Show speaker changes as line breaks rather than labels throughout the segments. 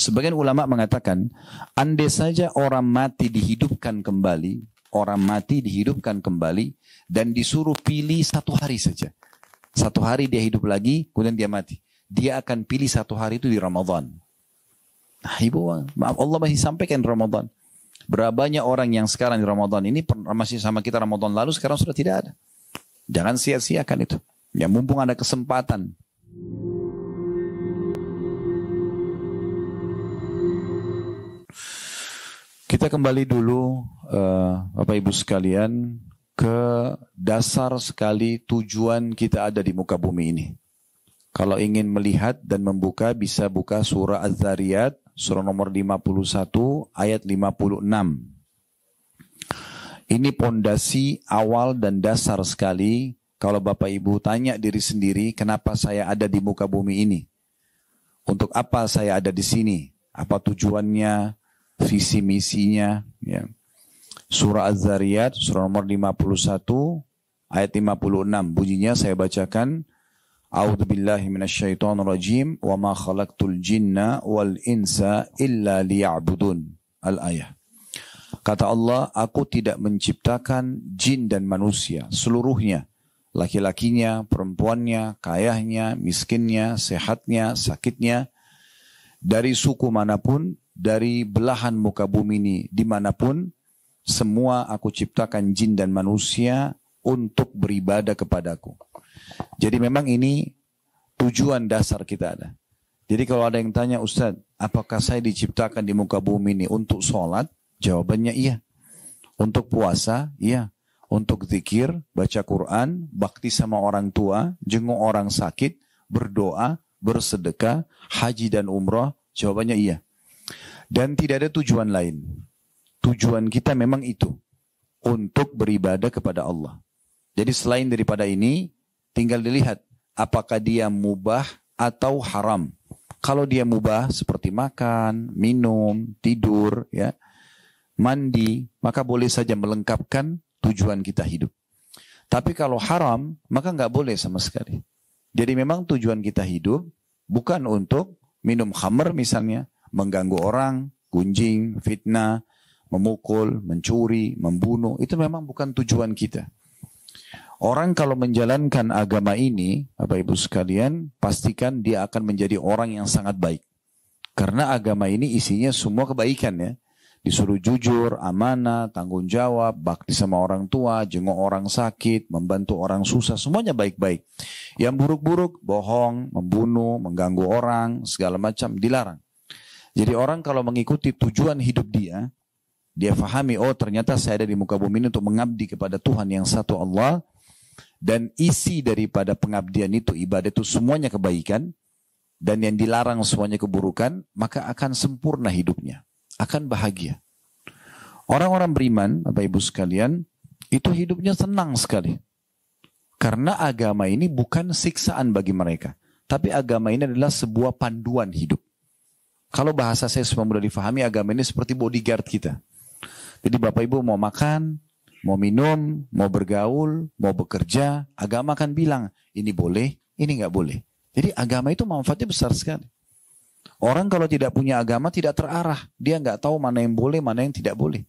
Sebagian ulama mengatakan, andai saja orang mati dihidupkan kembali, dan disuruh pilih 1 hari saja. 1 hari dia hidup lagi, kemudian dia mati. Dia akan pilih 1 hari itu di Ramadan. Nah, maaf, Allah masih sampaikan Ramadan. Berapa banyak orang yang sekarang di Ramadan ini masih sama kita Ramadan lalu, sekarang sudah tidak ada. Jangan sia-siakan itu. Ya, mumpung ada kesempatan. Kita kembali dulu Bapak Ibu sekalian ke dasar sekali tujuan kita ada di muka bumi ini. Kalau ingin melihat dan membuka bisa buka surah Az-Zariyat, surah nomor 51 ayat 56. Ini pondasi awal dan dasar sekali. Kalau Bapak Ibu tanya diri sendiri, kenapa saya ada di muka bumi ini? Untuk apa saya ada di sini? Apa tujuannya? Visi misinya, ya. Surah Az-Zariyat, surah nomor 51, ayat 56. Bunyinya saya bacakan. A'udzubillahi minasyaitonirrajim. Wa ma khalaqtul jinna wal insa illa liya'budun. Al-ayah. Kata Allah, aku tidak menciptakan jin dan manusia, seluruhnya. Laki-lakinya, perempuannya, kayahnya, miskinnya, sehatnya, sakitnya. Dari suku manapun, dari belahan muka bumi ini dimanapun, semua aku ciptakan jin dan manusia untuk beribadah kepadaku. Jadi memang ini tujuan dasar kita ada. Jadi kalau ada yang tanya, Ustaz, apakah saya diciptakan di muka bumi ini untuk sholat? Jawabannya iya. Untuk puasa, iya. Untuk zikir, baca Quran, bakti sama orang tua, jenguk orang sakit, berdoa, bersedekah, haji dan umrah, jawabannya iya. Dan tidak ada tujuan lain. Tujuan kita memang itu. Untuk beribadah kepada Allah. Jadi selain daripada ini, tinggal dilihat apakah dia mubah atau haram. Kalau dia mubah seperti makan, minum, tidur, ya, mandi, maka boleh saja melengkapkan tujuan kita hidup. Tapi kalau haram, maka nggak boleh sama sekali. Jadi memang tujuan kita hidup bukan untuk minum khamr misalnya, mengganggu orang, gunjing, fitnah, memukul, mencuri, membunuh. Itu memang bukan tujuan kita. Orang kalau menjalankan agama ini, Bapak Ibu sekalian, pastikan dia akan menjadi orang yang sangat baik. Karena agama ini isinya semua kebaikan ya. Disuruh jujur, amanah, tanggung jawab, bakti sama orang tua, jenguk orang sakit, membantu orang susah, semuanya baik-baik. Yang buruk-buruk, bohong, membunuh, mengganggu orang, segala macam dilarang. Jadi orang kalau mengikuti tujuan hidup dia fahami, oh ternyata saya ada di muka bumi ini untuk mengabdi kepada Tuhan yang satu Allah. Dan isi daripada pengabdian itu, ibadah itu semuanya kebaikan. Dan yang dilarang semuanya keburukan, maka akan sempurna hidupnya. Akan bahagia. Orang-orang beriman, Bapak Ibu sekalian, itu hidupnya senang sekali. Karena agama ini bukan siksaan bagi mereka. Tapi agama ini adalah sebuah panduan hidup. Kalau bahasa saya supaya mudah difahami, agama ini seperti bodyguard kita. Jadi Bapak Ibu mau makan, mau minum, mau bergaul, mau bekerja, agama akan bilang, ini boleh, ini nggak boleh. Jadi agama itu manfaatnya besar sekali. Orang kalau tidak punya agama tidak terarah. Dia nggak tahu mana yang boleh, mana yang tidak boleh.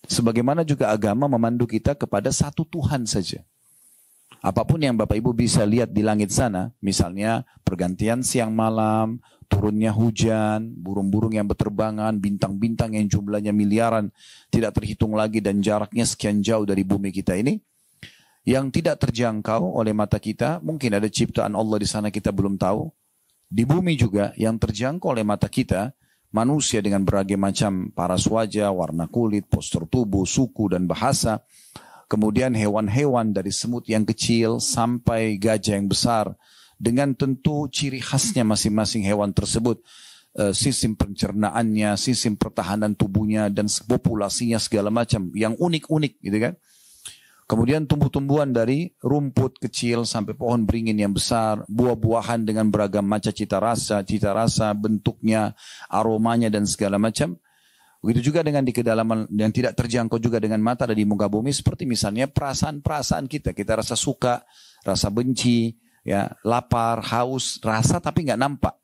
Sebagaimana juga agama memandu kita kepada satu Tuhan saja. Apapun yang Bapak Ibu bisa lihat di langit sana, misalnya pergantian siang malam, turunnya hujan, burung-burung yang berterbangan, bintang-bintang yang jumlahnya miliaran, tidak terhitung lagi dan jaraknya sekian jauh dari bumi kita ini, yang tidak terjangkau oleh mata kita, mungkin ada ciptaan Allah di sana kita belum tahu. Di bumi juga yang terjangkau oleh mata kita, manusia dengan berbagai macam paras wajah, warna kulit, postur tubuh, suku dan bahasa. Kemudian hewan-hewan dari semut yang kecil sampai gajah yang besar. Dengan tentu ciri khasnya masing-masing hewan tersebut. Sistem pencernaannya, sistem pertahanan tubuhnya, dan populasinya segala macam. Yang unik-unik gitu kan. Kemudian tumbuh-tumbuhan dari rumput kecil sampai pohon beringin yang besar. Buah-buahan dengan beragam macam cita rasa, bentuknya, aromanya dan segala macam. Begitu juga dengan di kedalaman yang tidak terjangkau juga dengan mata ada di muka bumi. Seperti misalnya perasaan-perasaan kita. Kita rasa suka, rasa benci, ya, lapar, haus, rasa tapi nggak nampak.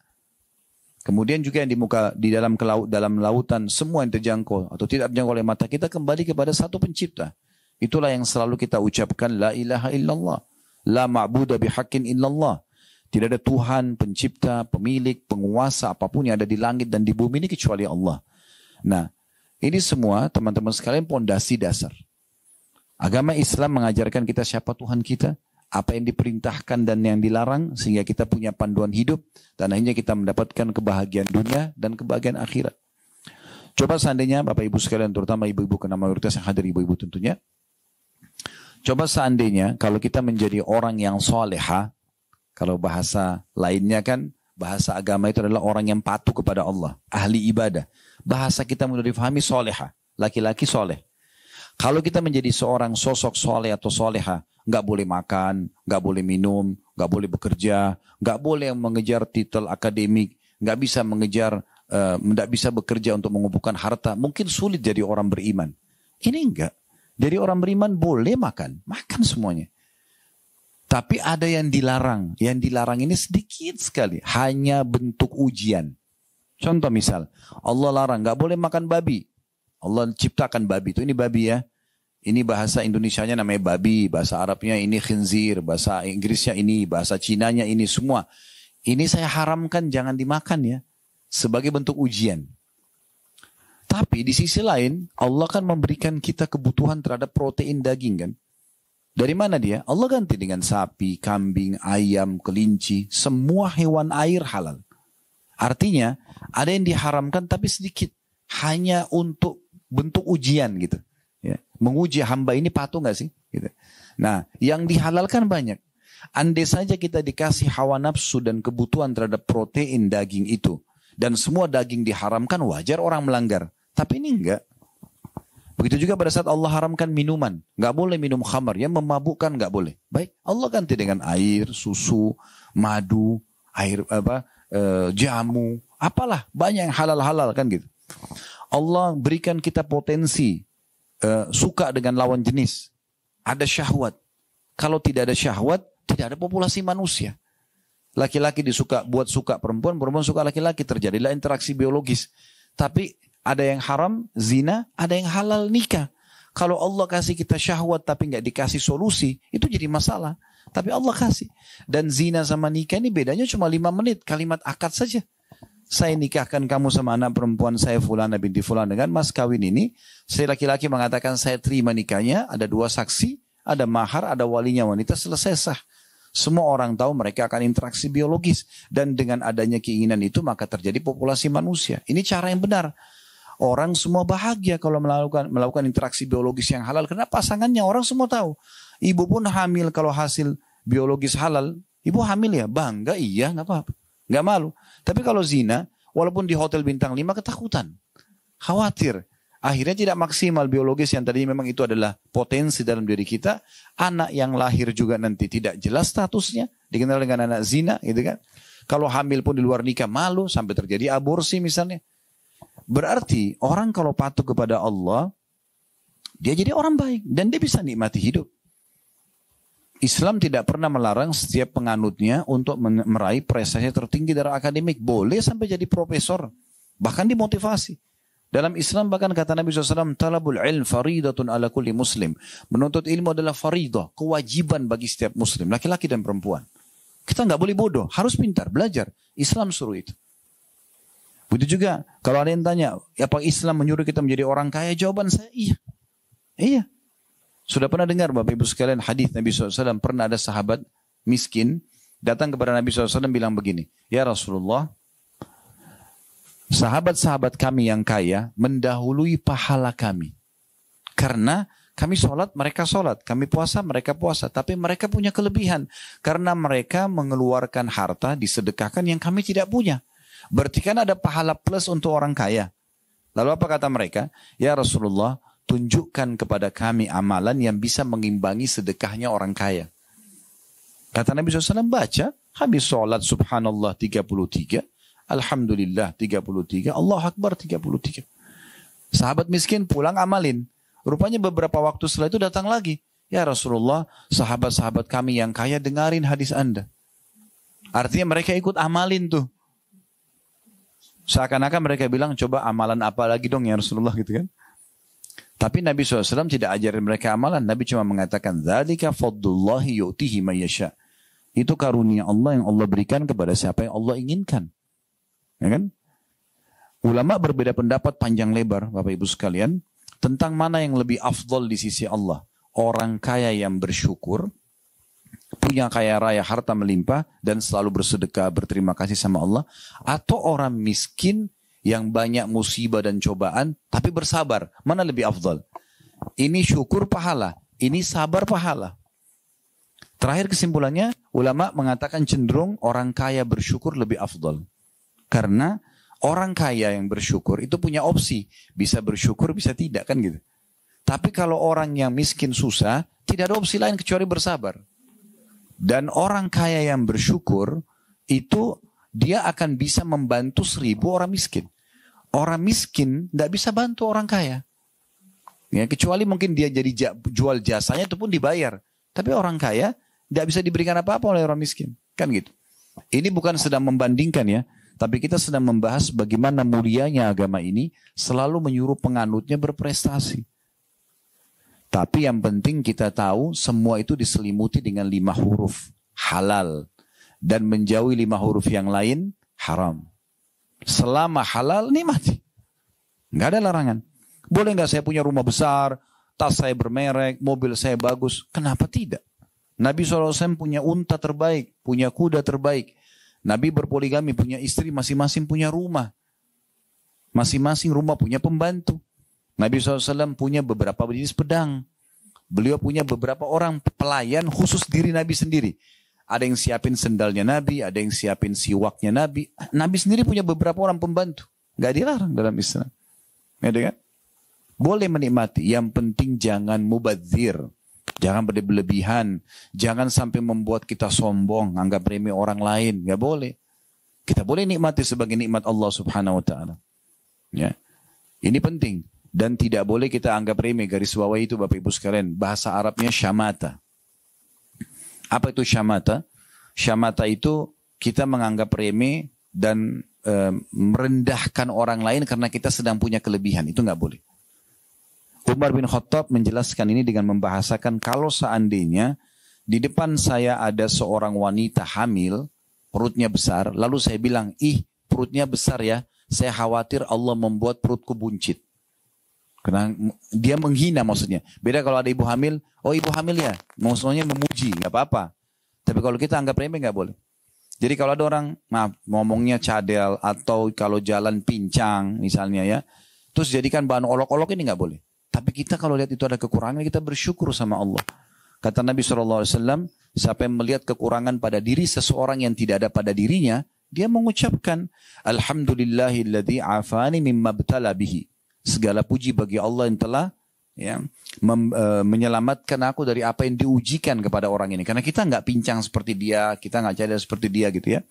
Kemudian juga yang di dalam lautan semua yang terjangkau atau tidak terjangkau oleh mata kita kembali kepada satu pencipta. Itulah yang selalu kita ucapkan la ilaha illallah, la ma'budu bihaqqin illallah. Tidak ada Tuhan, pencipta, pemilik, penguasa apapun yang ada di langit dan di bumi ini kecuali Allah. Nah, ini semua teman-teman sekalian pondasi dasar. Agama Islam mengajarkan kita siapa Tuhan kita, apa yang diperintahkan dan yang dilarang, sehingga kita punya panduan hidup dan akhirnya kita mendapatkan kebahagiaan dunia dan kebahagiaan akhirat. Coba seandainya Bapak Ibu sekalian, terutama ibu-ibu karena mayoritas yang hadir ibu-ibu tentunya, coba seandainya kalau kita menjadi orang yang soleha, kalau bahasa lainnya kan, bahasa agama itu adalah orang yang patuh kepada Allah, ahli ibadah. Bahasa kita mudah difahami soleha, laki-laki soleh. Kalau kita menjadi seorang sosok soleh atau soleha, nggak boleh makan, nggak boleh minum, nggak boleh bekerja, nggak boleh mengejar titel akademik, nggak bisa mengejar, nggak bisa bekerja untuk mengumpulkan harta. Mungkin sulit jadi orang beriman. Ini enggak. Jadi orang beriman boleh makan semuanya. Tapi ada yang dilarang. Yang dilarang ini sedikit sekali. Hanya bentuk ujian. Contoh misal, Allah larang, nggak boleh makan babi. Allah ciptakan babi itu, ini babi ya. Ini bahasa Indonesianya namanya babi, bahasa Arabnya ini khinzir, bahasa Inggrisnya ini, bahasa Cinanya ini semua. Ini saya haramkan jangan dimakan ya. Sebagai bentuk ujian. Tapi di sisi lain, Allah kan memberikan kita kebutuhan terhadap protein daging kan. Dari mana dia? Allah ganti dengan sapi, kambing, ayam, kelinci. Semua hewan air halal. Artinya ada yang diharamkan tapi sedikit. Hanya untuk bentuk ujian gitu. Ya. Menguji hamba ini patuh gak sih? Gitu. Nah yang dihalalkan banyak. Andai saja kita dikasih hawa nafsu dan kebutuhan terhadap protein daging itu. Dan semua daging diharamkan, wajar orang melanggar. Tapi ini enggak. Begitu juga pada saat Allah haramkan minuman. Nggak boleh minum khamar. Yang memabukkan nggak boleh. Baik, Allah ganti dengan air, susu, madu, air jamu. Apalah, banyak yang halal-halal kan gitu. Allah berikan kita potensi suka dengan lawan jenis. Ada syahwat. Kalau tidak ada syahwat, tidak ada populasi manusia. Laki-laki buat suka perempuan, perempuan suka laki-laki. Terjadilah interaksi biologis. Tapi ada yang haram, zina, ada yang halal nikah. Kalau Allah kasih kita syahwat tapi nggak dikasih solusi, itu jadi masalah. Tapi Allah kasih. Dan zina sama nikah ini bedanya cuma 5 menit, kalimat akad saja. Saya nikahkan kamu sama anak perempuan saya Fulana binti Fulan dengan mas kawin ini. Saya laki-laki mengatakan saya terima nikahnya, ada 2 saksi, ada mahar, ada walinya wanita, selesai sah. Semua orang tahu mereka akan interaksi biologis. Dan dengan adanya keinginan itu maka terjadi populasi manusia. Ini cara yang benar. Orang semua bahagia kalau melakukan interaksi biologis yang halal. Karena pasangannya orang semua tahu. Ibu pun hamil kalau hasil biologis halal. Ibu hamil ya bangga, iya gak apa-apa. Gak malu. Tapi kalau zina, walaupun di hotel bintang 5 ketakutan. Khawatir. Akhirnya tidak maksimal biologis yang tadi memang itu adalah potensi dalam diri kita. Anak yang lahir juga nanti tidak jelas statusnya. Dikenal dengan anak zina gitu kan. Kalau hamil pun di luar nikah malu sampai terjadi aborsi misalnya. Berarti orang kalau patuh kepada Allah, dia jadi orang baik dan dia bisa nikmati hidup. Islam tidak pernah melarang setiap penganutnya untuk meraih prestasi tertinggi dari akademik. Boleh sampai jadi profesor, bahkan dimotivasi. Dalam Islam bahkan kata Nabi SAW, talabul ilm faridatun ala kulli muslim. Menuntut ilmu adalah faridah, kewajiban bagi setiap muslim, laki-laki dan perempuan. Kita nggak boleh bodoh, harus pintar, belajar. Islam suruh itu. Begitu juga, kalau ada yang tanya, apa Islam menyuruh kita menjadi orang kaya? Jawaban saya, iya. Iya. Sudah pernah dengar Bapak Ibu sekalian hadis Nabi SAW, pernah ada sahabat miskin, datang kepada Nabi SAW bilang begini, ya Rasulullah, sahabat-sahabat kami yang kaya mendahului pahala kami. Karena kami sholat, mereka sholat. Kami puasa, mereka puasa. Tapi mereka punya kelebihan. Karena mereka mengeluarkan harta, disedekahkan yang kami tidak punya. Berarti kan ada pahala plus untuk orang kaya. Lalu apa kata mereka? Ya Rasulullah, tunjukkan kepada kami amalan yang bisa mengimbangi sedekahnya orang kaya. Kata Nabi SAW, baca. Habis sholat subhanallah 33. Alhamdulillah 33. Allah Akbar 33. Sahabat miskin pulang amalin. Rupanya beberapa waktu setelah itu datang lagi. Ya Rasulullah, sahabat-sahabat kami yang kaya dengarin hadis Anda. Artinya mereka ikut amalin tuh. Seakan-akan mereka bilang, coba amalan apa lagi dong ya Rasulullah gitu kan. Tapi Nabi SAW tidak ajarin mereka amalan. Nabi cuma mengatakan, "Dzalika fadlullahi yu'tihi may yasha." Itu karunia Allah yang Allah berikan kepada siapa yang Allah inginkan. Ya kan? Ulama berbeda pendapat panjang lebar, Bapak Ibu sekalian, tentang mana yang lebih afdol di sisi Allah. Orang kaya yang bersyukur, punya kaya raya, harta melimpah, dan selalu bersedekah, berterima kasih sama Allah. Atau orang miskin yang banyak musibah dan cobaan, tapi bersabar. Mana lebih afdal? Ini syukur pahala, ini sabar pahala. Terakhir kesimpulannya, ulama mengatakan cenderung orang kaya bersyukur lebih afdal. Karena orang kaya yang bersyukur itu punya opsi. Bisa bersyukur, bisa tidak kan gitu. Tapi kalau orang yang miskin susah, tidak ada opsi lain kecuali bersabar. Dan orang kaya yang bersyukur itu dia akan bisa membantu 1000 orang miskin. Orang miskin tidak bisa bantu orang kaya. Ya, kecuali mungkin dia jadi jual jasanya itu pun dibayar. Tapi orang kaya tidak bisa diberikan apa-apa oleh orang miskin. Kan gitu. Ini bukan sedang membandingkan ya. Tapi kita sedang membahas bagaimana mulianya agama ini selalu menyuruh penganutnya berprestasi. Tapi yang penting kita tahu semua itu diselimuti dengan 5 huruf halal. Dan menjauhi 5 huruf yang lain haram. Selama halal nikmati. Nggak ada larangan. Boleh nggak saya punya rumah besar, tas saya bermerek, mobil saya bagus. Kenapa tidak? Nabi SAW punya unta terbaik, punya kuda terbaik. Nabi berpoligami, punya istri, masing-masing punya rumah. Masing-masing rumah punya pembantu. Nabi SAW punya beberapa jenis pedang. Beliau punya beberapa orang pelayan khusus diri Nabi sendiri. Ada yang siapin sendalnya Nabi, ada yang siapin siwaknya Nabi. Nabi sendiri punya beberapa orang pembantu. Gak dilarang dalam Islam. Ya, kan? Boleh menikmati. Yang penting jangan mubadzir. Jangan berlebihan. Jangan sampai membuat kita sombong. Anggap remeh orang lain. Gak boleh. Kita boleh nikmati sebagai nikmat Allah subhanahu wa ta'ala. Ya. Ini penting. Dan tidak boleh kita anggap remeh. Garis bawah itu Bapak Ibu sekalian. Bahasa Arabnya syamata. Apa itu syamata? Syamata itu kita menganggap remeh dan merendahkan orang lain karena kita sedang punya kelebihan. Itu nggak boleh. Umar bin Khattab menjelaskan ini dengan membahasakan kalau seandainya di depan saya ada seorang wanita hamil, perutnya besar, lalu saya bilang, perutnya besar ya, saya khawatir Allah membuat perutku buncit. Karena dia menghina maksudnya. Beda kalau ada ibu hamil, ibu hamil ya, maksudnya memuji, nggak apa-apa. Tapi kalau kita anggap remeh nggak boleh. Jadi kalau ada orang, maaf, ngomongnya cadel atau kalau jalan pincang misalnya ya, terus jadikan bahan olok-olok ini nggak boleh. Tapi kita kalau lihat itu ada kekurangan, kita bersyukur sama Allah. Kata Nabi SAW, siapa yang melihat kekurangan pada diri seseorang yang tidak ada pada dirinya, dia mengucapkan, Alhamdulillahilladzi afani mimma btala bihi. Segala puji bagi Allah yang telah menyelamatkan aku dari apa yang diujikan kepada orang ini. Karena kita nggak pincang seperti dia, kita nggak cadel seperti dia gitu ya.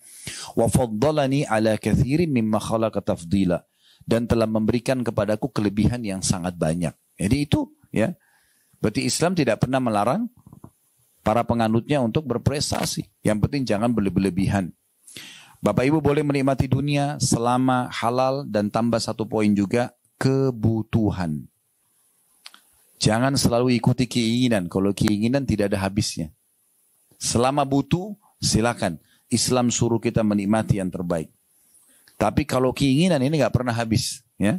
Wa faddalani ala katsirin mimma khalaqa tafdila. Dan telah memberikan kepadaku kelebihan yang sangat banyak. Jadi itu ya. Berarti Islam tidak pernah melarang para penganutnya untuk berprestasi. Yang penting jangan berlebihan. Bapak Ibu boleh menikmati dunia selama halal dan tambah satu poin juga, kebutuhan. Jangan selalu ikuti keinginan. Kalau keinginan tidak ada habisnya. Selama butuh, silakan. Islam suruh kita menikmati yang terbaik. Tapi kalau keinginan ini nggak pernah habis. Ya.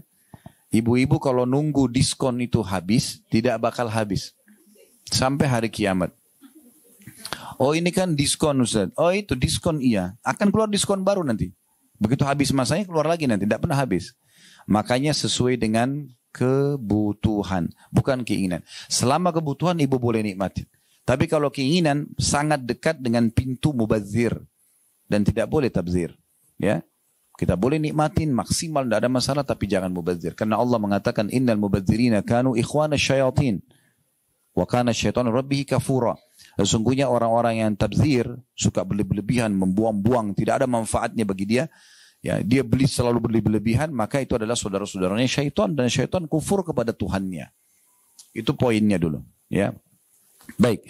Ibu-ibu kalau nunggu diskon itu habis, tidak bakal habis. Sampai hari kiamat. Ini kan diskon Ustaz. Itu diskon iya. Akan keluar diskon baru nanti. Begitu habis masanya keluar lagi nanti. Tidak pernah habis. Makanya sesuai dengan kebutuhan, bukan keinginan. Selama kebutuhan ibu boleh nikmati. Tapi kalau keinginan sangat dekat dengan pintu mubazir dan tidak boleh tabzir. Ya, kita boleh nikmatin maksimal, tidak ada masalah, tapi jangan mubazir. Karena Allah mengatakan innal mubazirina kanu ikhwana syayatin wa kana syaitanu rabbihi kafura. Sesungguhnya orang-orang yang tabzir suka berlebihan, membuang-buang, tidak ada manfaatnya bagi dia. Ya, dia beli selalu berlebihan, maka itu adalah saudara-saudaranya syaitan dan syaitan kufur kepada Tuhannya. Itu poinnya dulu, ya. Baik.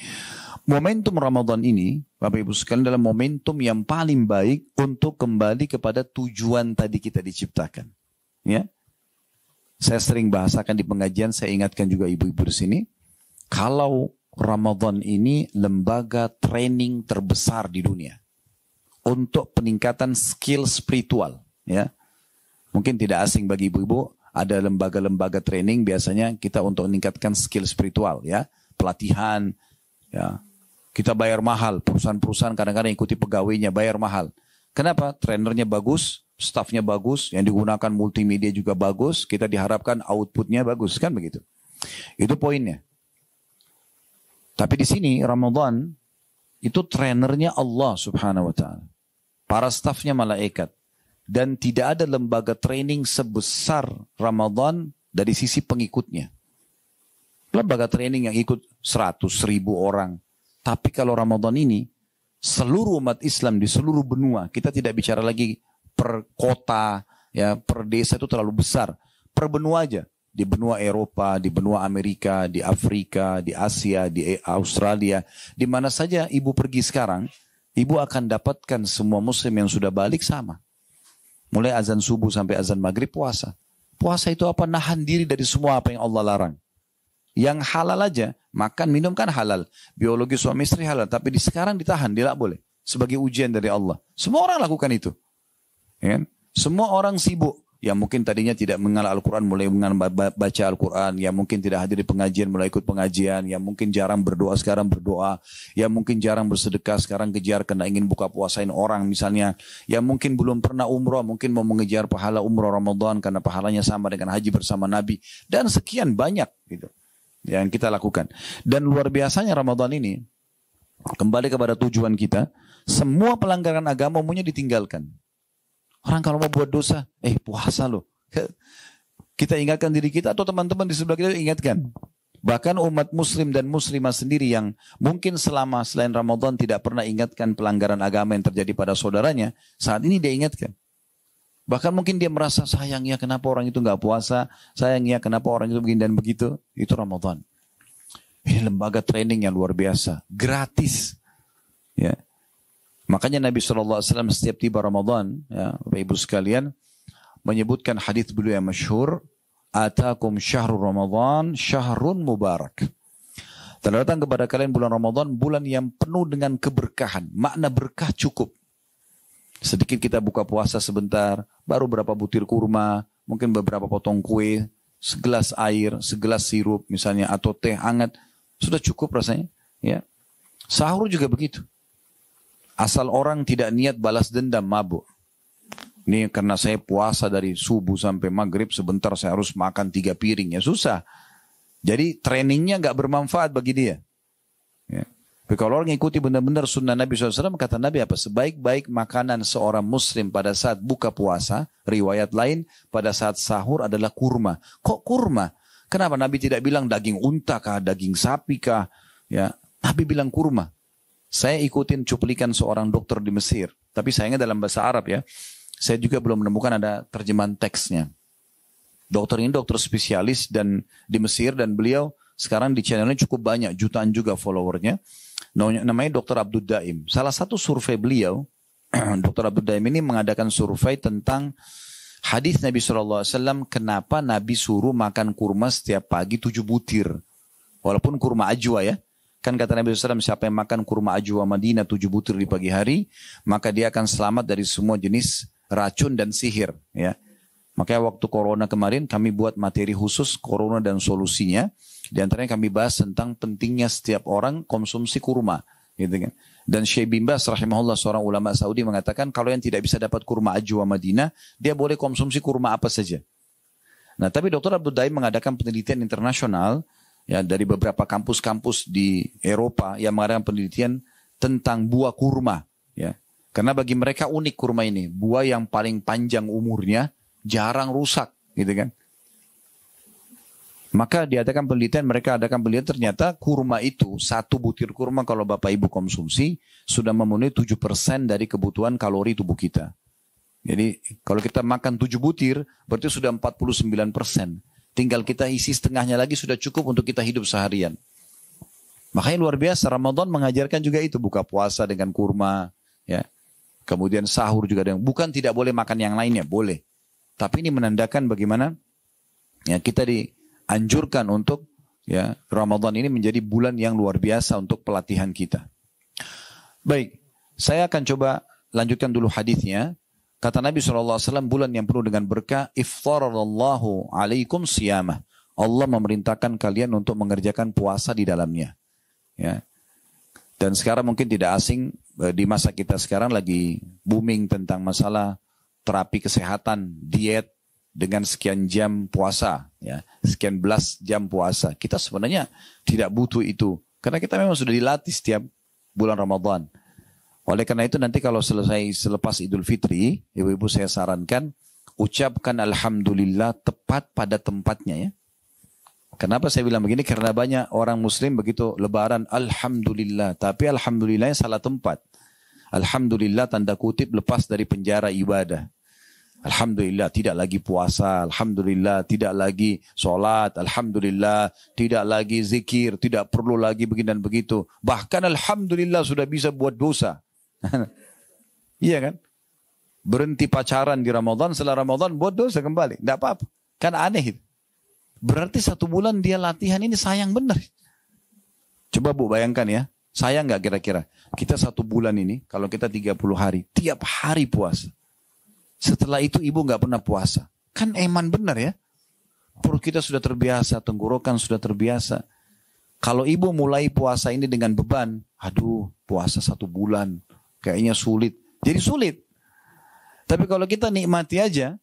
momentum Ramadan ini, Bapak Ibu sekalian, adalah momentum yang paling baik untuk kembali kepada tujuan tadi kita diciptakan. Ya, saya sering bahasakan di pengajian, saya ingatkan juga ibu-ibu di sini, kalau Ramadan ini lembaga training terbesar di dunia untuk peningkatan skill spiritual, ya. Mungkin tidak asing bagi ibu-ibu, ada lembaga-lembaga training biasanya kita untuk meningkatkan skill spiritual, ya, pelatihan, ya. Kita bayar mahal, perusahaan-perusahaan kadang-kadang ikuti pegawainya bayar mahal. Kenapa? Trainernya bagus, staffnya bagus, yang digunakan multimedia juga bagus, kita diharapkan outputnya bagus, kan begitu. Itu poinnya. Tapi di sini Ramadan itu trainernya Allah Subhanahu wa taala. Para staffnya malaikat. Dan tidak ada lembaga training sebesar Ramadan dari sisi pengikutnya. Lembaga training yang ikut 100.000 orang. Tapi kalau Ramadan ini, seluruh umat Islam di seluruh benua, kita tidak bicara lagi per kota, ya, per desa, itu terlalu besar. Per benua aja. Di benua Eropa, di benua Amerika, di Afrika, di Asia, di Australia. Di mana saja ibu pergi sekarang, ibu akan dapatkan semua muslim yang sudah balik sama. Mulai azan subuh sampai azan maghrib puasa. Puasa itu apa? Nahan diri dari semua apa yang Allah larang. Yang halal aja, makan, minum kan halal. Biologi suami istri halal. Tapi sekarang ditahan, tidak boleh. Sebagai ujian dari Allah. Semua orang lakukan itu. Ya? Semua orang sibuk. Yang mungkin tadinya tidak mengenal Al-Quran, mulai baca Al-Quran. Yang mungkin tidak hadir di pengajian, mulai ikut pengajian. Yang mungkin jarang berdoa, sekarang berdoa. Yang mungkin jarang bersedekah, sekarang kejar karena ingin buka puasain orang misalnya. Yang mungkin belum pernah umroh, mungkin mau mengejar pahala umroh Ramadan karena pahalanya sama dengan haji bersama Nabi. Dan sekian banyak gitu yang kita lakukan. Dan luar biasanya Ramadan ini, kembali kepada tujuan kita, semua pelanggaran agama umumnya ditinggalkan. Orang kalau mau buat dosa, puasa loh. Kita ingatkan diri kita atau teman-teman di sebelah kita ingatkan. Bahkan umat muslim dan muslimah sendiri yang mungkin selain Ramadan tidak pernah ingatkan pelanggaran agama yang terjadi pada saudaranya, saat ini dia ingatkan. Bahkan mungkin dia merasa sayangnya kenapa orang itu nggak puasa, sayangnya kenapa orang itu begini dan begitu. Itu Ramadan. Ini lembaga training yang luar biasa, gratis. Ya. Makanya Nabi SAW setiap tiba Ramadan, ya, Bapak Ibu sekalian, menyebutkan hadis beliau yang masyhur, Atakum syahrul Ramadan, syahrun mubarak. Telah datang kepada kalian bulan Ramadan, bulan yang penuh dengan keberkahan. Makna berkah cukup. Sedikit kita buka puasa sebentar, baru berapa butir kurma, mungkin beberapa potong kue, segelas air, segelas sirup misalnya, atau teh hangat, sudah cukup rasanya. Ya. Sahur juga begitu. Asal orang tidak niat balas dendam, mabuk. Ini karena saya puasa dari subuh sampai maghrib, sebentar saya harus makan 3 piring, ya susah. Jadi trainingnya nggak bermanfaat bagi dia. Ya. Tapi kalau orang ikuti benar-benar sunnah Nabi SAW, kata Nabi apa? Sebaik-baik makanan seorang muslim pada saat buka puasa, riwayat lain, pada saat sahur adalah kurma. Kok kurma? Kenapa Nabi tidak bilang daging unta kah, daging sapi kah? Ya, Nabi bilang kurma. Saya ikutin cuplikan seorang dokter di Mesir. Tapi sayangnya dalam bahasa Arab ya. Saya juga belum menemukan ada terjemahan teksnya. Dokter ini dokter spesialis dan di Mesir, dan beliau sekarang di channelnya cukup banyak, jutaan juga followernya. Namanya Dr. Abdul Daim. Salah satu survei beliau, Dr. Abdul Daim ini mengadakan survei tentang hadis Nabi SAW, kenapa Nabi suruh makan kurma setiap pagi 7 butir. Walaupun kurma ajwa ya. Kan kata Nabi SAW, siapa yang makan kurma ajwa Madinah 7 butir di pagi hari, maka dia akan selamat dari semua jenis racun dan sihir. Ya. Makanya waktu corona kemarin kami buat materi khusus corona dan solusinya. Di antaranya kami bahas tentang pentingnya setiap orang konsumsi kurma, gitu kan. Dan Syekh bin Baz rahimahullah, seorang ulama Saudi, mengatakan kalau yang tidak bisa dapat kurma ajwa Madinah, dia boleh konsumsi kurma apa saja. Nah, tapi Dr. Abdul Daim mengadakan penelitian internasional ya dari beberapa kampus-kampus di Eropa yang mengadakan penelitian tentang buah kurma, ya. Karena bagi mereka unik kurma ini, buah yang paling panjang umurnya, jarang rusak, gitu kan. Maka mereka adakan penelitian, ternyata kurma itu, 1 butir kurma kalau Bapak Ibu konsumsi, sudah memenuhi 7% dari kebutuhan kalori tubuh kita. Jadi kalau kita makan 7 butir, berarti sudah 49%. Tinggal kita isi setengahnya lagi sudah cukup untuk kita hidup seharian. Makanya luar biasa, Ramadan mengajarkan juga itu, buka puasa dengan kurma, ya. Kemudian sahur juga dengan, bukan tidak boleh makan yang lainnya, boleh. Tapi ini menandakan bagaimana ya kita dianjurkan untuk ya Ramadan ini menjadi bulan yang luar biasa untuk pelatihan kita. Baik, saya akan coba lanjutkan dulu hadisnya. Kata Nabi SAW, bulan yang penuh dengan berkah, iftarallahu alaikum siyamah. Allah memerintahkan kalian untuk mengerjakan puasa di dalamnya. Ya. Dan sekarang mungkin tidak asing, di masa kita sekarang lagi booming tentang masalah terapi kesehatan, diet dengan sekian jam puasa, ya, sekian belas jam puasa. Kita sebenarnya tidak butuh itu, karena kita memang sudah dilatih setiap bulan Ramadan. Oleh karena itu nanti kalau selepas Idul Fitri, ibu-ibu saya sarankan ucapkan Alhamdulillah tepat pada tempatnya, ya. Kenapa saya bilang begini? Karena banyak orang muslim begitu lebaran Alhamdulillah. Tapi Alhamdulillahnya salah tempat. Alhamdulillah tanda kutip lepas dari penjara ibadah. Alhamdulillah tidak lagi puasa. Alhamdulillah tidak lagi sholat. Alhamdulillah tidak lagi zikir. Tidak perlu lagi begini dan begitu. Bahkan Alhamdulillah sudah bisa buat dosa. Iya kan? Berhenti pacaran di Ramadan. Setelah Ramadan buat dosa kembali. Tidak apa-apa. Kan aneh itu. Berarti 1 bulan dia latihan ini sayang benar. Coba Bu bayangkan ya. Sayang nggak kira-kira? Kita 1 bulan ini, kalau kita 30 hari, tiap hari puasa. Setelah itu ibu nggak pernah puasa. Kan eman benar ya. Perut kita sudah terbiasa, tenggorokan sudah terbiasa. Kalau ibu mulai puasa ini dengan beban, aduh puasa 1 bulan, kayaknya sulit. Jadi sulit. Tapi kalau kita nikmati aja,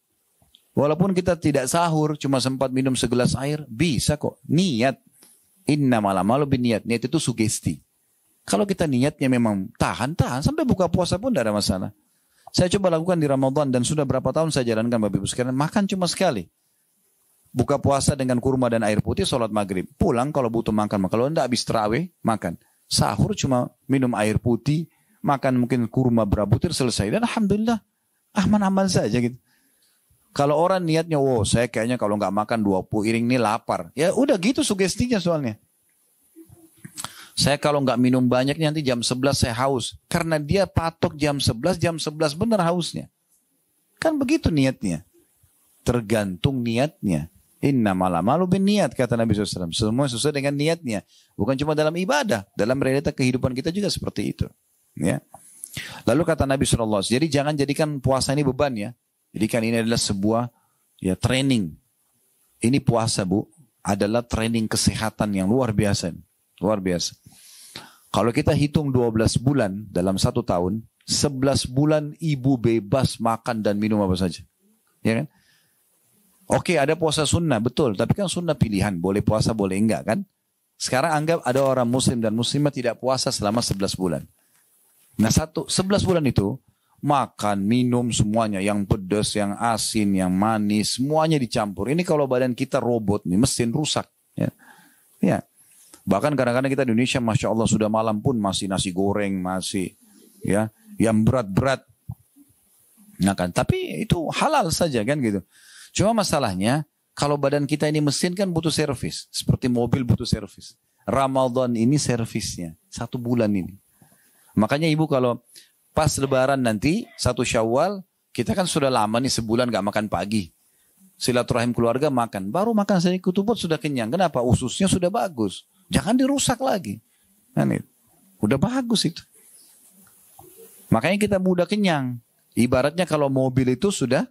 walaupun kita tidak sahur, cuma sempat minum segelas air, bisa kok. Niat. Innamal a'malu binniyat. Niat itu sugesti. Kalau kita niatnya memang tahan sampai buka puasa pun tidak ada masalah. Saya coba lakukan di Ramadan dan sudah berapa tahun saya jalankan Bapak Ibu sekalian, makan cuma sekali. Buka puasa dengan kurma dan air putih, sholat maghrib. Pulang kalau butuh makan. Kalau tidak habis terawih, makan. Sahur cuma minum air putih, makan mungkin kurma berapa butir, selesai. Dan Alhamdulillah, aman-aman saja gitu. Kalau orang niatnya, saya kayaknya kalau nggak makan 20 piring ini lapar. Ya udah gitu sugestinya soalnya. Saya kalau nggak minum banyak nanti jam 11 saya haus. Karena dia patok jam 11 benar hausnya. Kan begitu niatnya. Tergantung niatnya. Innamal a'malu binniyat kata Nabi SAW. Semua sesuai dengan niatnya. Bukan cuma dalam ibadah. Dalam realita kehidupan kita juga seperti itu. Ya. Lalu kata Nabi SAW, jadi jangan jadikan puasa ini beban ya. Jadi kan ini adalah sebuah ya training. Ini puasa Bu adalah training kesehatan yang luar biasa. Luar biasa. Kalau kita hitung 12 bulan dalam 1 tahun, 11 bulan ibu bebas makan dan minum apa saja. Ya kan? Oke ada puasa sunnah, betul. Tapi kan sunnah pilihan. Boleh puasa, boleh enggak kan? Sekarang anggap ada orang muslim dan muslimah tidak puasa selama 11 bulan. Nah 11 bulan itu, makan, minum semuanya, yang pedas, yang asin, yang manis, semuanya dicampur. Ini kalau badan kita robot nih, mesin rusak. Ya. Ya. Bahkan kadang-kadang kita di Indonesia, Masya Allah sudah malam pun masih nasi goreng, masih ya, yang berat-berat. Nah kan, tapi itu halal saja kan gitu. Cuma masalahnya, kalau badan kita ini mesin kan butuh servis. Seperti mobil butuh servis. Ramadan ini servisnya, 1 bulan ini. Makanya ibu kalau pas lebaran nanti, 1 Syawal, kita kan sudah lama nih sebulan gak makan pagi. Silaturahim keluarga makan. Baru makan saya ketuput sudah kenyang. Kenapa? Ususnya sudah bagus. Jangan dirusak lagi. Kan itu. Udah bagus itu. Makanya kita mudah kenyang. Ibaratnya kalau mobil itu sudah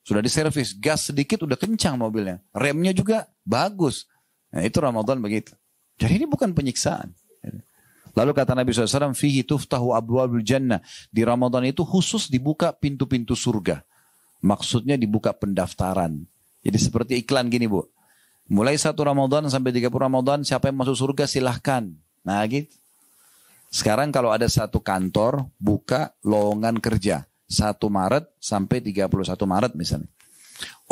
diservis. Gas sedikit udah kencang mobilnya. Remnya juga bagus. Nah itu Ramadan begitu. Jadi ini bukan penyiksaan. Lalu kata Nabi SAW, fihi tuftahu abwabul jannah. Di Ramadan itu khusus dibuka pintu-pintu surga. Maksudnya dibuka pendaftaran. Jadi seperti iklan gini Bu. Mulai 1 Ramadan sampai 30 Ramadan, siapa yang masuk surga silahkan. Nah gitu. Sekarang kalau ada satu kantor, buka lowongan kerja. 1 Maret sampai 31 Maret misalnya.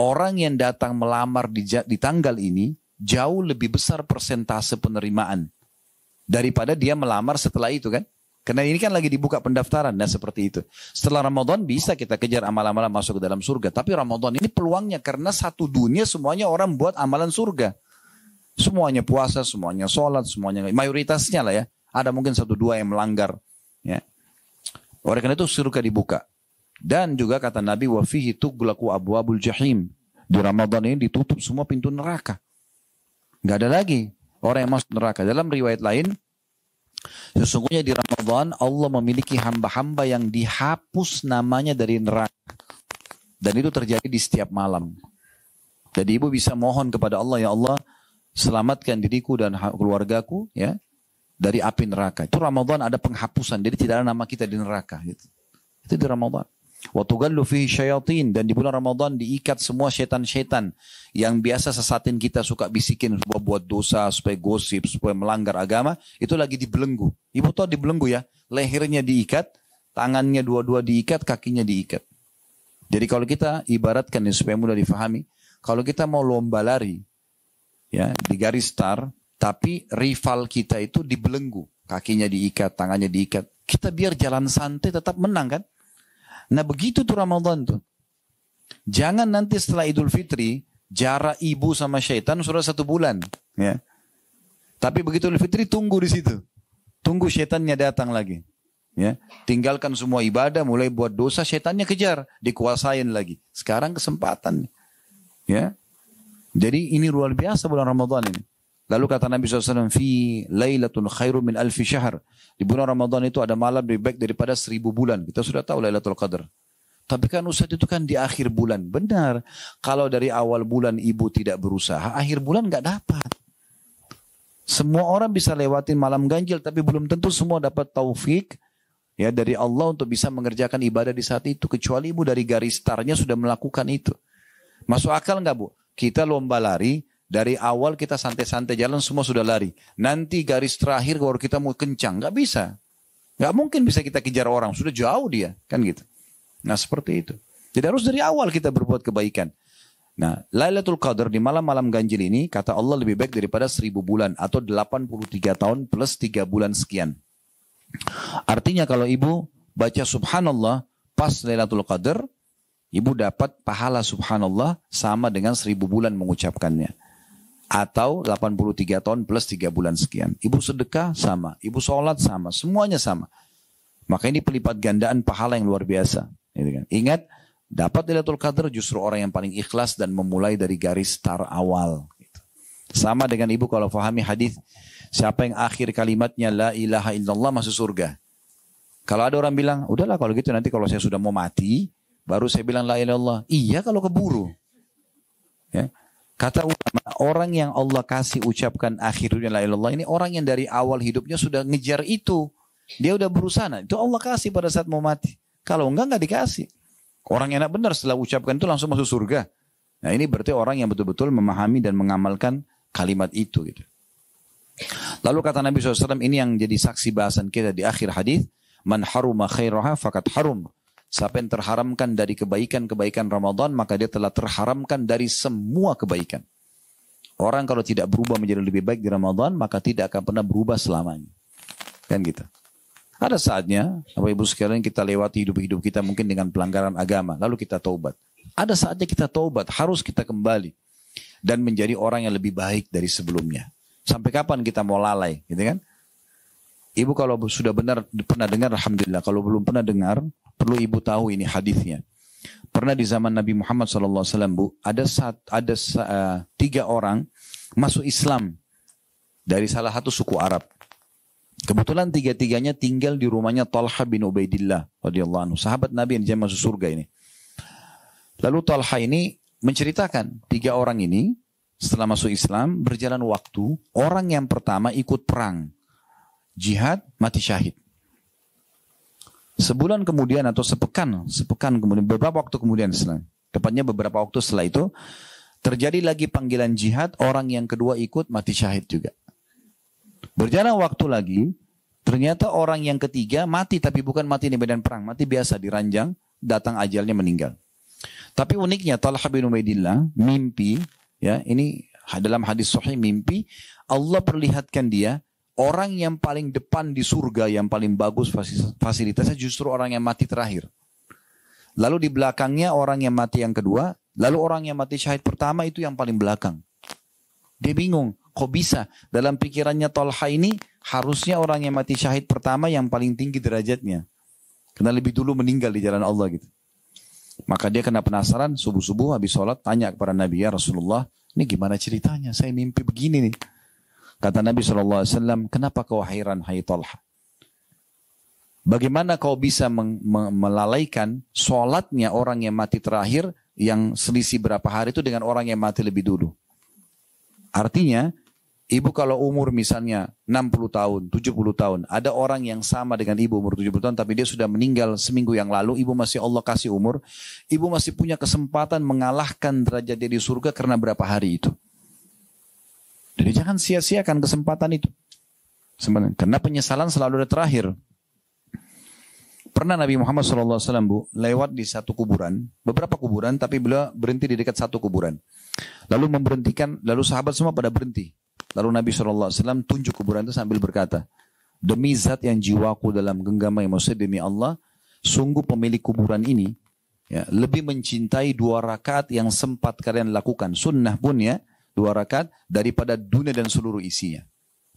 Orang yang datang melamar di tanggal ini, jauh lebih besar persentase penerimaan. Daripada dia melamar setelah itu kan. Karena ini kan lagi dibuka pendaftaran. Nah seperti itu. Setelah Ramadan bisa kita kejar amal-amalan masuk ke dalam surga. Tapi Ramadan ini peluangnya karena satu dunia semuanya orang buat amalan surga. Semuanya puasa, semuanya sholat, semuanya mayoritasnya lah ya. Ada mungkin 1-2 yang melanggar. Ya. Oleh karena itu surga dibuka. Dan juga kata Nabi, wa fihi tughlaqu abwabul jahim. Di Ramadan ini ditutup semua pintu neraka. Nggak ada lagi orang yang masuk neraka. Dalam riwayat lain, sesungguhnya di Ramadan Allah memiliki hamba-hamba yang dihapus namanya dari neraka. Dan itu terjadi di setiap malam. Jadi ibu bisa mohon kepada Allah, ya Allah, selamatkan diriku dan keluargaku ya dari api neraka. Itu Ramadan ada penghapusan. Jadi tidak ada nama kita di neraka. Gitu. Itu di Ramadan. Wa tughallu fihi syayatin, dan di bulan Ramadan diikat semua syaitan-syaitan yang biasa sesatin kita, suka bisikin supaya buat dosa, supaya gosip, supaya melanggar agama, itu lagi dibelenggu. Ibu tahu dibelenggu ya, lehernya diikat, tangannya dua-dua diikat, kakinya diikat. Jadi kalau kita ibaratkan ini supaya mudah difahami, kalau kita mau lomba lari ya di garis start, tapi rival kita itu dibelenggu, kakinya diikat, tangannya diikat, kita biar jalan santai tetap menang kan? Nah begitu tuh Ramadan tuh. Jangan nanti setelah Idul Fitri jarak ibu sama syaitan sudah 1 bulan, ya. Tapi begitu Idul Fitri tunggu di situ, tunggu syaitannya datang lagi, ya. Tinggalkan semua ibadah, mulai buat dosa, syaitannya kejar, dikuasain lagi. Sekarang kesempatan, ya. Jadi ini luar biasa bulan Ramadan ini. Lalu kata Nabi SAW, fi lailatun khairu min alfi syahr. Di bulan Ramadan itu ada malam lebih baik daripada 1000 bulan. Kita sudah tahu Lailatul Qadar. Tapi kan Ustaz itu kan di akhir bulan. Benar. Kalau dari awal bulan ibu tidak berusaha, akhir bulan nggak dapat. Semua orang bisa lewatin malam ganjil, tapi belum tentu semua dapat taufik ya dari Allah untuk bisa mengerjakan ibadah di saat itu. Kecuali ibu dari garis startnya sudah melakukan itu. Masuk akal nggak Bu? Kita lomba lari, dari awal kita santai-santai jalan semua sudah lari. Nanti garis terakhir baru kita mau kencang. Nggak bisa. Nggak mungkin bisa kita kejar orang. Sudah jauh dia. Kan gitu. Nah seperti itu. Jadi harus dari awal kita berbuat kebaikan. Nah Lailatul Qadar di malam-malam ganjil ini kata Allah lebih baik daripada 1000 bulan. Atau 83 tahun plus 3 bulan sekian. Artinya kalau ibu baca subhanallah pas Lailatul Qadar, ibu dapat pahala subhanallah sama dengan 1000 bulan mengucapkannya. Atau 83 tahun plus 3 bulan sekian. Ibu sedekah sama, ibu sholat sama, semuanya sama. Maka ini pelipat gandaan pahala yang luar biasa. Ingat, dapat Lailatul Qadar justru orang yang paling ikhlas dan memulai dari garis start awal. Sama dengan ibu kalau fahami hadis, siapa yang akhir kalimatnya la ilaha illallah masuk surga. Kalau ada orang bilang, udahlah kalau gitu nanti kalau saya sudah mau mati, baru saya bilang la ilaha illallah. Iya kalau keburu. Ya. Kata ulama, orang yang Allah kasih ucapkan akhirnya la ilaha illallah ini orang yang dari awal hidupnya sudah ngejar itu. Dia udah berusaha. Itu Allah kasih pada saat mau mati. Kalau enggak dikasih. Orang enak benar setelah ucapkan itu langsung masuk surga. Nah ini berarti orang yang betul-betul memahami dan mengamalkan kalimat itu. Gitu. Lalu kata Nabi SAW, ini yang jadi saksi bahasan kita di akhir hadis, man haruma khairaha fakat harum. Siapa yang terharamkan dari kebaikan-kebaikan Ramadan, maka dia telah terharamkan dari semua kebaikan. Orang kalau tidak berubah menjadi lebih baik di Ramadan, maka tidak akan pernah berubah selamanya. Kan gitu. Ada saatnya, Bapak Ibu sekalian, kita lewati hidup-hidup kita mungkin dengan pelanggaran agama, lalu kita taubat. Ada saatnya kita taubat, harus kita kembali. Dan menjadi orang yang lebih baik dari sebelumnya. Sampai kapan kita mau lalai, gitu kan? Ibu kalau sudah benar pernah dengar, alhamdulillah. Kalau belum pernah dengar, perlu ibu tahu ini hadisnya. Pernah di zaman Nabi Muhammad SAW, Bu, ada 3 orang masuk Islam dari salah satu suku Arab. Kebetulan 3-tiganya tinggal di rumahnya Talha bin Ubaidillah radhiyallahu anhu, sahabat Nabi yang masuk surga ini. Lalu Talha ini menceritakan 3 orang ini setelah masuk Islam berjalan waktu, orang yang pertama ikut perang. Jihad, mati syahid. Sebulan kemudian atau sepekan kemudian, beberapa waktu kemudian, tepatnya beberapa waktu setelah itu, terjadi lagi panggilan jihad, orang yang kedua ikut, mati syahid juga. Berjalan waktu lagi, ternyata orang yang ketiga mati, tapi bukan mati di medan perang, mati biasa di ranjang, datang ajalnya meninggal. Tapi uniknya Talha bin Ubaidillah mimpi, ya ini dalam hadis sahih mimpi, Allah perlihatkan dia, orang yang paling depan di surga, yang paling bagus fasilitasnya justru orang yang mati terakhir. Lalu di belakangnya orang yang mati yang kedua, lalu orang yang mati syahid pertama itu yang paling belakang. Dia bingung, kok bisa? Dalam pikirannya Talha ini, harusnya orang yang mati syahid pertama yang paling tinggi derajatnya. Karena lebih dulu meninggal di jalan Allah gitu. Maka dia kena penasaran, subuh-subuh habis sholat, tanya kepada Nabi, ya Rasulullah, ini gimana ceritanya? Saya mimpi begini nih. Kata Nabi SAW, kenapa kau hairan, hai Talha? Bagaimana kau bisa melalaikan sholatnya orang yang mati terakhir, yang selisih berapa hari itu dengan orang yang mati lebih dulu? Artinya, ibu kalau umur misalnya 60 tahun, 70 tahun, ada orang yang sama dengan ibu umur 70 tahun, tapi dia sudah meninggal seminggu yang lalu, ibu masih Allah kasih umur, ibu masih punya kesempatan mengalahkan derajat dia di surga karena berapa hari itu. Jadi jangan sia-siakan kesempatan itu. Sebenarnya, karena penyesalan selalu ada terakhir. Pernah Nabi Muhammad SAW, Bu, lewat di satu kuburan, beberapa kuburan, tapi beliau berhenti di dekat satu kuburan. Lalu memberhentikan, lalu sahabat semua pada berhenti. Lalu Nabi SAW tunjuk kuburan itu sambil berkata, demi zat yang jiwaku dalam genggaman, maksudnya demi Allah, sungguh pemilik kuburan ini ya, lebih mencintai 2 rakaat yang sempat kalian lakukan, sunnah pun ya, 2 rakaat daripada dunia dan seluruh isinya.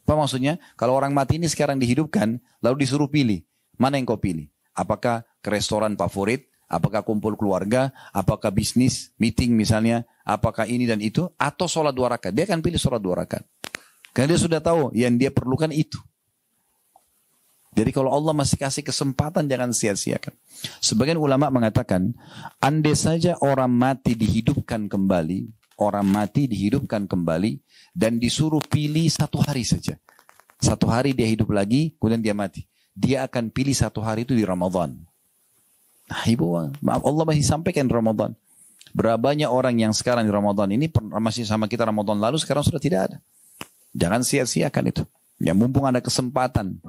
Apa maksudnya? Kalau orang mati ini sekarang dihidupkan, lalu disuruh pilih, mana yang kau pilih? Apakah ke restoran favorit? Apakah kumpul keluarga? Apakah bisnis, meeting misalnya? Apakah ini dan itu? Atau sholat 2 rakaat? Dia akan pilih sholat 2 rakaat. Karena dia sudah tahu yang dia perlukan itu. Jadi kalau Allah masih kasih kesempatan, jangan sia-siakan. Sebagian ulama mengatakan, andai saja orang mati dihidupkan kembali, dan disuruh pilih 1 hari saja. 1 hari dia hidup lagi, kemudian dia mati. Dia akan pilih 1 hari itu di Ramadan. Nah, ibu, maaf, Allah masih sampaikan Ramadan. Berapa banyak orang yang sekarang di Ramadan ini masih sama kita Ramadan lalu, sekarang sudah tidak ada. Jangan sia-siakan itu. Ya mumpung ada kesempatan.